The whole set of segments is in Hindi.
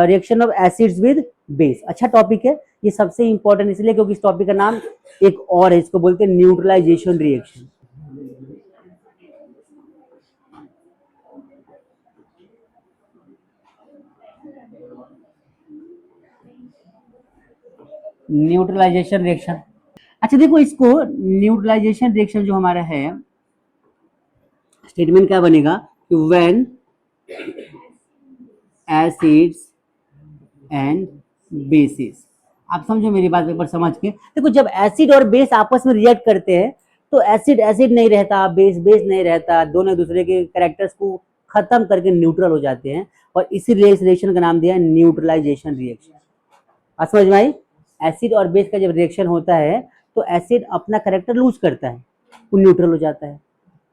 Reaction of acids with base, अच्छा टॉपिक है ये, सबसे इंपॉर्टेंट इसलिए क्योंकि इस टॉपिक का नाम एक और है, इसको बोलते हैं न्यूट्रलाइजेशन रिएक्शन। न्यूट्रलाइजेशन रिएक्शन, अच्छा देखो इसको न्यूट्रलाइजेशन रिएक्शन जो हमारा है, स्टेटमेंट क्या बनेगा कि व्हेन एसिड्स एंड बेसिस, आप समझो मेरी बात एक बार समझ के, देखो जब एसिड और बेस आपस में रिएक्ट करते हैं तो एसिड एसिड नहीं रहता, बेस बेस नहीं रहता, दोनों दूसरे के कैरेक्टर्स को खत्म करके न्यूट्रल हो जाते हैं, और इसी रिएक्शन का नाम दिया है न्यूट्रलाइजेशन रिएक्शन। आप समझ में आई? एसिड और बेस का जब रिएक्शन होता है तो एसिड अपना कैरेक्टर लूज करता है, वो न्यूट्रल हो जाता है,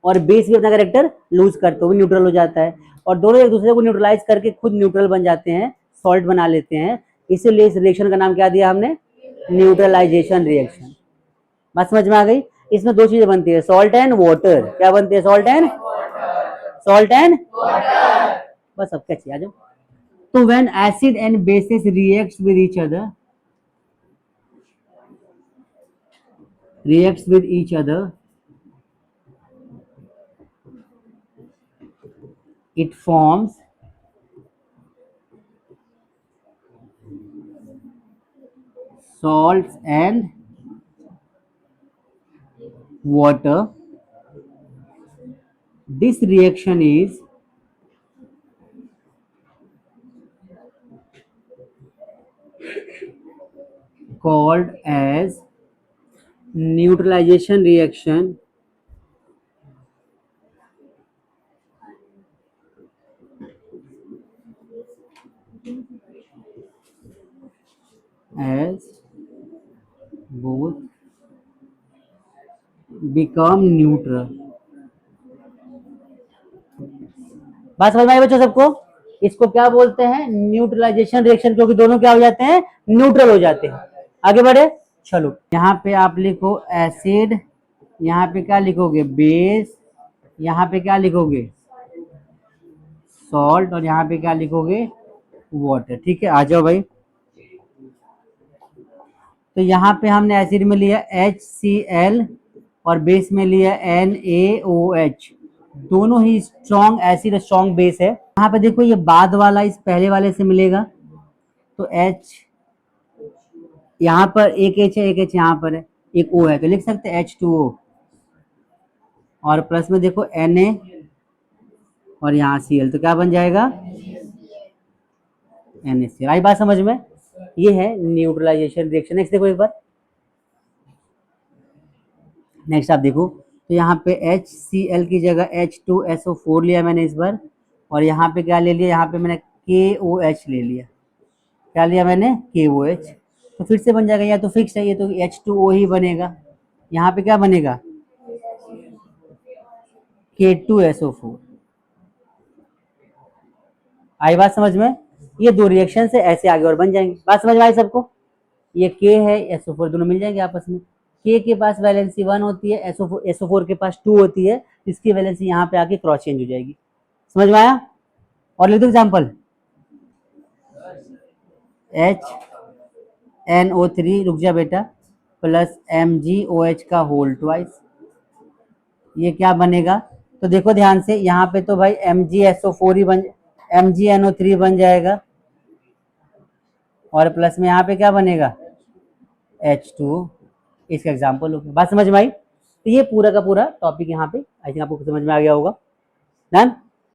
और बेस भी अपना कैरेक्टर लूज करते हुए न्यूट्रल हो जाता है, और दोनों एक दूसरे को न्यूट्रलाइज करके खुद न्यूट्रल बन जाते हैं, सॉल्ट बना लेते हैं, इसीलिए इस रिएक्शन का नाम क्या दिया हमने, न्यूट्रलाइजेशन रिएक्शन। बात समझ में आ गई? इसमें दो चीजें बनती है, सॉल्ट एंड वाटर। क्या बनती है? सॉल्ट एंड बस, अब क्या चाहिए, आ जाओ। तो when acid and bases reacts with each other it forms salts and water. This reaction is called as neutralization reaction as both become neutral. बात समझ में आई बच्चों सबको? इसको क्या बोलते हैं? न्यूट्रलाइजेशन रिएक्शन, क्योंकि दोनों क्या हो जाते हैं, न्यूट्रल हो जाते हैं। आगे बढ़े, चलो यहाँ पे आप लिखो एसिड, यहाँ पे क्या लिखोगे, बेस, यहाँ पे क्या लिखोगे, सॉल्ट, और यहाँ पे क्या लिखोगे, वाटर। ठीक है, आ जाओ भाई। तो यहाँ पे हमने एसिड में लिया HCl और बेस में लिया NaOH, दोनों ही स्ट्रॉन्ग एसिड और स्ट्रॉन्ग बेस है। यहाँ पे देखो ये बाद वाला इस पहले वाले से मिलेगा, तो H यहाँ पर एक H है, एक H यहाँ पर है, एक O है, तो लिख सकते हैं H2O, और प्लस में देखो Na और यहाँ Cl, तो क्या बन जाएगा, NaCl। आई बात समझ में? ये है न्यूट्रलाइजेशन रिएक्शन। नेक्स्ट देखो एक बार, नेक्स्ट आप देखो, तो यहाँ पे HCl की जगह H2SO4 लिया मैंने इस बार, और यहाँ पे क्या ले लिया, यहाँ पे मैंने KOH ले लिया। क्या लिया मैंने? KOH। तो फिर से बन जाएगा, या तो फिक्स है ये, तो H2O ही बनेगा। यहाँ पे क्या बनेगा, K2SO4। आई बात समझ में? ये दो रिएक्शन से ऐसे आगे और बन जाएंगे। बात समझ में आई सबको? ये K है, SO4 दोनों मिल जाएंगे आपस में। K के पास वैलेंसी 1 होती है, SO4 के पास 2 होती है, इसकी वैलेंसी यहाँ पे आके क्रॉस चेंज हो जाएगी। समझ में आया? और लिख दो एग्जाम्पल, HNO3, रुक जा बेटा, प्लस MgOH का होल ट्वाइस, ये क्या बनेगा? तो देखो ध्यान से, यहाँ पे तो भाई MgSO4 ही MgNO3 बन जाएगा, और प्लस में यहाँ पे क्या बनेगा, H2। इसका एग्जाम्पल हो गया। बात समझ में आई? तो ये पूरा का पूरा टॉपिक यहाँ पे आई थिंक आपको समझ में आ गया होगा। डन।